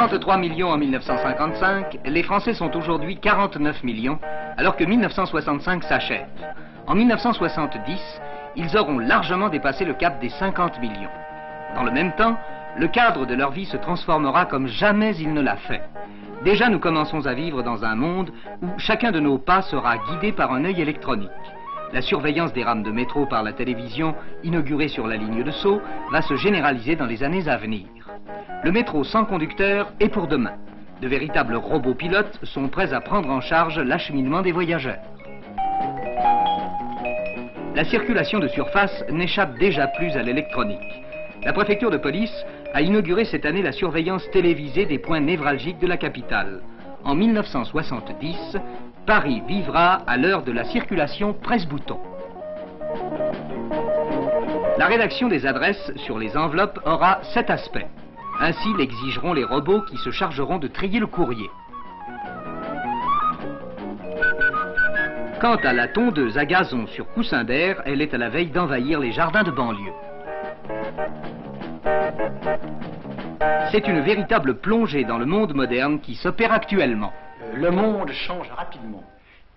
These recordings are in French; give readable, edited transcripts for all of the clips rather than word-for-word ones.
43 millions en 1955, les Français sont aujourd'hui 49 millions, alors que 1965 s'achève. En 1970, ils auront largement dépassé le cap des 50 millions. Dans le même temps, le cadre de leur vie se transformera comme jamais il ne l'a fait. Déjà, nous commençons à vivre dans un monde où chacun de nos pas sera guidé par un œil électronique. La surveillance des rames de métro par la télévision, inaugurée sur la ligne de Sceaux, va se généraliser dans les années à venir. Le métro sans conducteur est pour demain. De véritables robots pilotes sont prêts à prendre en charge l'acheminement des voyageurs. La circulation de surface n'échappe déjà plus à l'électronique. La préfecture de police a inauguré cette année la surveillance télévisée des points névralgiques de la capitale. En 1970, Paris vivra à l'heure de la circulation presse-bouton. La rédaction des adresses sur les enveloppes aura 7 aspects. Ainsi l'exigeront les robots qui se chargeront de trier le courrier. Quant à la tondeuse à gazon sur coussin d'air, elle est à la veille d'envahir les jardins de banlieue. C'est une véritable plongée dans le monde moderne qui s'opère actuellement. Le monde change rapidement.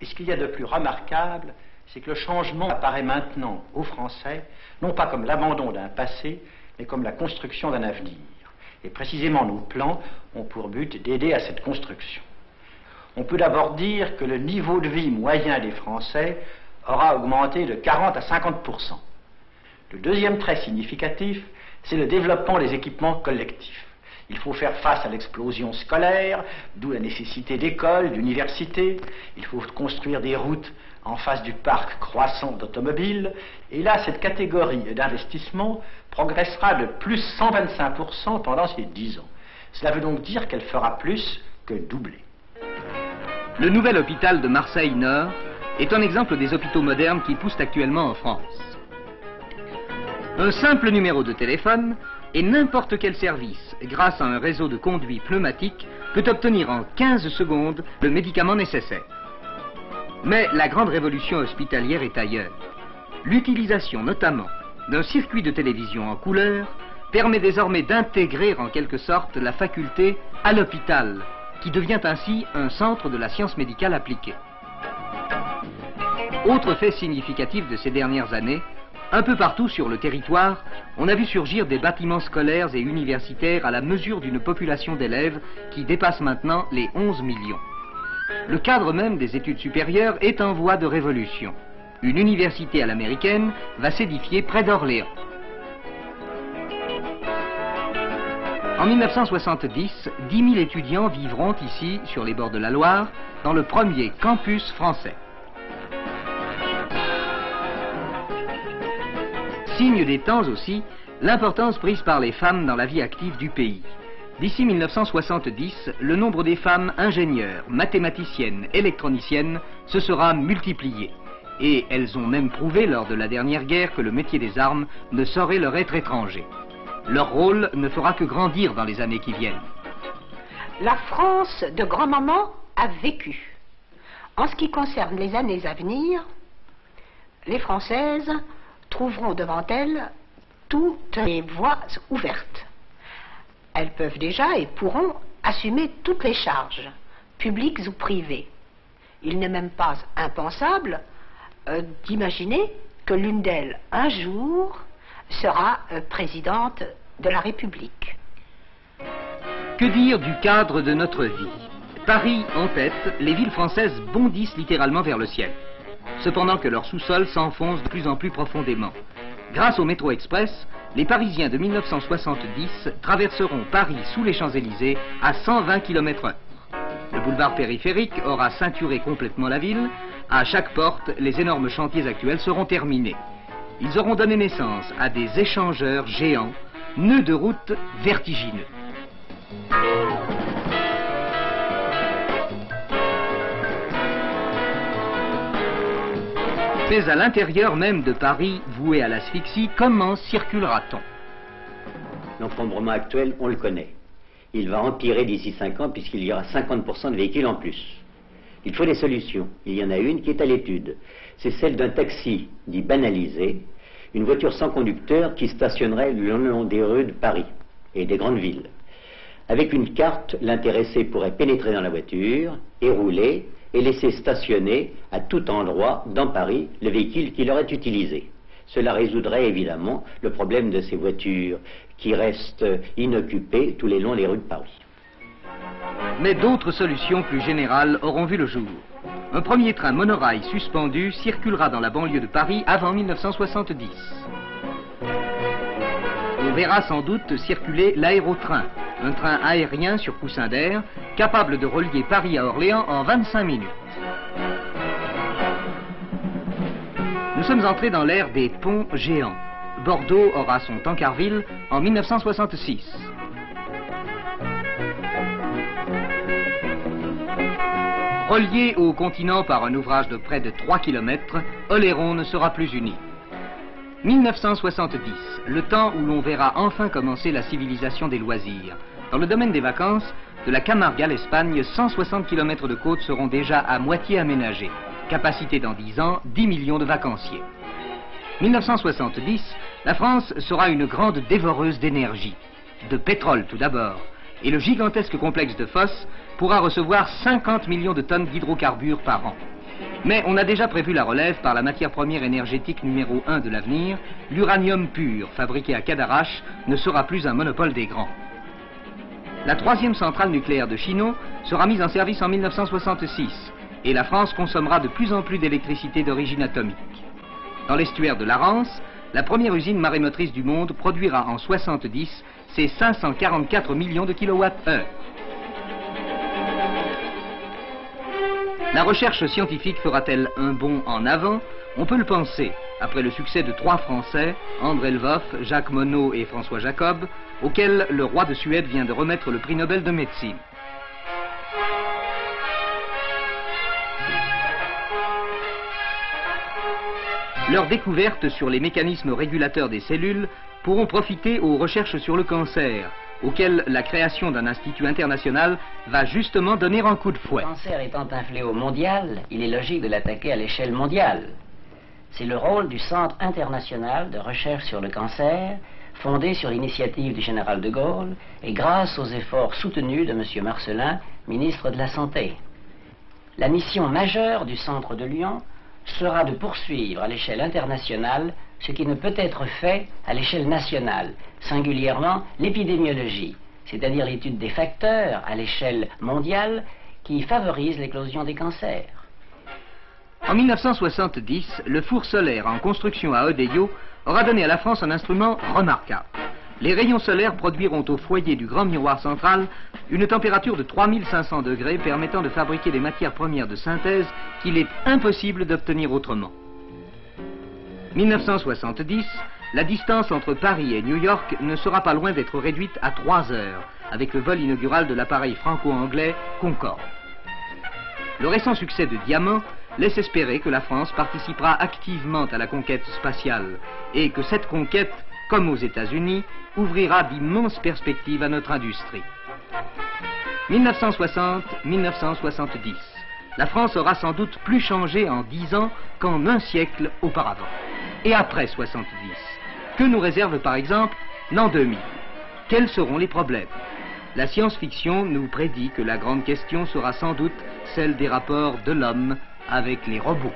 Et ce qu'il y a de plus remarquable, c'est que le changement apparaît maintenant aux Français, non pas comme l'abandon d'un passé, mais comme la construction d'un avenir. Et précisément, nos plans ont pour but d'aider à cette construction. On peut d'abord dire que le niveau de vie moyen des Français aura augmenté de 40 à 50%. Le deuxième trait significatif, c'est le développement des équipements collectifs. Il faut faire face à l'explosion scolaire, d'où la nécessité d'écoles, d'universités. Il faut construire des routes en face du parc croissant d'automobiles. Et là, cette catégorie d'investissement progressera de plus 125% pendant ces 10 ans. Cela veut donc dire qu'elle fera plus que doubler. Le nouvel hôpital de Marseille-Nord est un exemple des hôpitaux modernes qui poussent actuellement en France. Un simple numéro de téléphone et n'importe quel service, grâce à un réseau de conduits pneumatiques, peut obtenir en 15 secondes le médicament nécessaire. Mais la grande révolution hospitalière est ailleurs. L'utilisation notamment d'un circuit de télévision en couleur permet désormais d'intégrer en quelque sorte la faculté à l'hôpital, qui devient ainsi un centre de la science médicale appliquée. Autre fait significatif de ces dernières années, un peu partout sur le territoire, on a vu surgir des bâtiments scolaires et universitaires à la mesure d'une population d'élèves qui dépasse maintenant les 11 millions. Le cadre même des études supérieures est en voie de révolution. Une université à l'américaine va s'édifier près d'Orléans. En 1970, 10 000 étudiants vivront ici, sur les bords de la Loire, dans le premier campus français. Signe des temps aussi, l'importance prise par les femmes dans la vie active du pays. D'ici 1970, le nombre des femmes ingénieurs, mathématiciennes, électroniciennes se sera multiplié. Et elles ont même prouvé lors de la dernière guerre que le métier des armes ne saurait leur être étranger. Leur rôle ne fera que grandir dans les années qui viennent. La France de grand-maman a vécu. En ce qui concerne les années à venir, les Françaises trouveront devant elles toutes les voies ouvertes. Elles peuvent déjà et pourront assumer toutes les charges, publiques ou privées. Il n'est même pas impensable d'imaginer que l'une d'elles, un jour, sera présidente de la République. Que dire du cadre de notre vie? Paris en tête, les villes françaises bondissent littéralement vers le ciel. Cependant que leur sous-sol s'enfonce de plus en plus profondément. Grâce au métro express, les Parisiens de 1970 traverseront Paris sous les Champs-Élysées à 120 km/h. Le boulevard périphérique aura ceinturé complètement la ville. À chaque porte, les énormes chantiers actuels seront terminés. Ils auront donné naissance à des échangeurs géants, nœuds de route vertigineux. Mais à l'intérieur même de Paris, voué à l'asphyxie, comment circulera-t-on? L'encombrement actuel, on le connaît. Il va empirer d'ici 5 ans puisqu'il y aura 50% de véhicules en plus. Il faut des solutions. Il y en a une qui est à l'étude. C'est celle d'un taxi dit banalisé, une voiture sans conducteur qui stationnerait le long des rues de Paris et des grandes villes. Avec une carte, l'intéressé pourrait pénétrer dans la voiture et rouler et laisser stationner à tout endroit dans Paris le véhicule qu'il aurait utilisé. Cela résoudrait évidemment le problème de ces voitures qui restent inoccupées tous les longs des rues de Paris. Mais d'autres solutions plus générales auront vu le jour. Un premier train monorail suspendu circulera dans la banlieue de Paris avant 1970. On verra sans doute circuler l'aérotrain, un train aérien sur coussin d'air, capable de relier Paris à Orléans en 25 minutes. Nous sommes entrés dans l'ère des ponts géants. Bordeaux aura son Tancarville en 1966. Relié au continent par un ouvrage de près de 3 km, Oléron ne sera plus uni. 1970, le temps où l'on verra enfin commencer la civilisation des loisirs. Dans le domaine des vacances, de la Camargue à l'Espagne, 160 km de côte seront déjà à moitié aménagés. Capacité dans 10 ans, 10 millions de vacanciers. 1970, la France sera une grande dévoreuse d'énergie. De pétrole tout d'abord. Et le gigantesque complexe de Fos pourra recevoir 50 millions de tonnes d'hydrocarbures par an. Mais on a déjà prévu la relève par la matière première énergétique numéro 1 de l'avenir. L'uranium pur, fabriqué à Cadarache, ne sera plus un monopole des grands. La troisième centrale nucléaire de Chinon sera mise en service en 1966 et la France consommera de plus en plus d'électricité d'origine atomique. Dans l'estuaire de la Rance, la première usine marémotrice du monde produira en 1970 ses 544 millions de kWh. La recherche scientifique fera-t-elle un bond en avant? On peut le penser, après le succès de 3 Français, André Lvoff, Jacques Monod et François Jacob, auxquels le roi de Suède vient de remettre le prix Nobel de médecine. Leurs découvertes sur les mécanismes régulateurs des cellules pourront profiter aux recherches sur le cancer, auxquelles la création d'un institut international va justement donner un coup de fouet. Le cancer étant un fléau mondial, il est logique de l'attaquer à l'échelle mondiale. C'est le rôle du Centre international de recherche sur le cancer, fondé sur l'initiative du général de Gaulle et grâce aux efforts soutenus de M. Marcellin, ministre de la Santé. La mission majeure du Centre de Lyon sera de poursuivre à l'échelle internationale ce qui ne peut être fait à l'échelle nationale, singulièrement l'épidémiologie, c'est-à-dire l'étude des facteurs à l'échelle mondiale qui favorisent l'éclosion des cancers. En 1970, le four solaire en construction à Odeillo aura donné à la France un instrument remarquable. Les rayons solaires produiront au foyer du grand miroir central une température de 3500 degrés permettant de fabriquer des matières premières de synthèse qu'il est impossible d'obtenir autrement. 1970, la distance entre Paris et New York ne sera pas loin d'être réduite à 3 heures avec le vol inaugural de l'appareil franco-anglais Concorde. Le récent succès de Diamant laisse espérer que la France participera activement à la conquête spatiale et que cette conquête, comme aux États-Unis, ouvrira d'immenses perspectives à notre industrie. 1960-1970. La France aura sans doute plus changé en 10 ans qu'en un siècle auparavant. Et après 70, que nous réserve par exemple l'an 2000? Quels seront les problèmes? La science-fiction nous prédit que la grande question sera sans doute celle des rapports de l'homme avec les robots.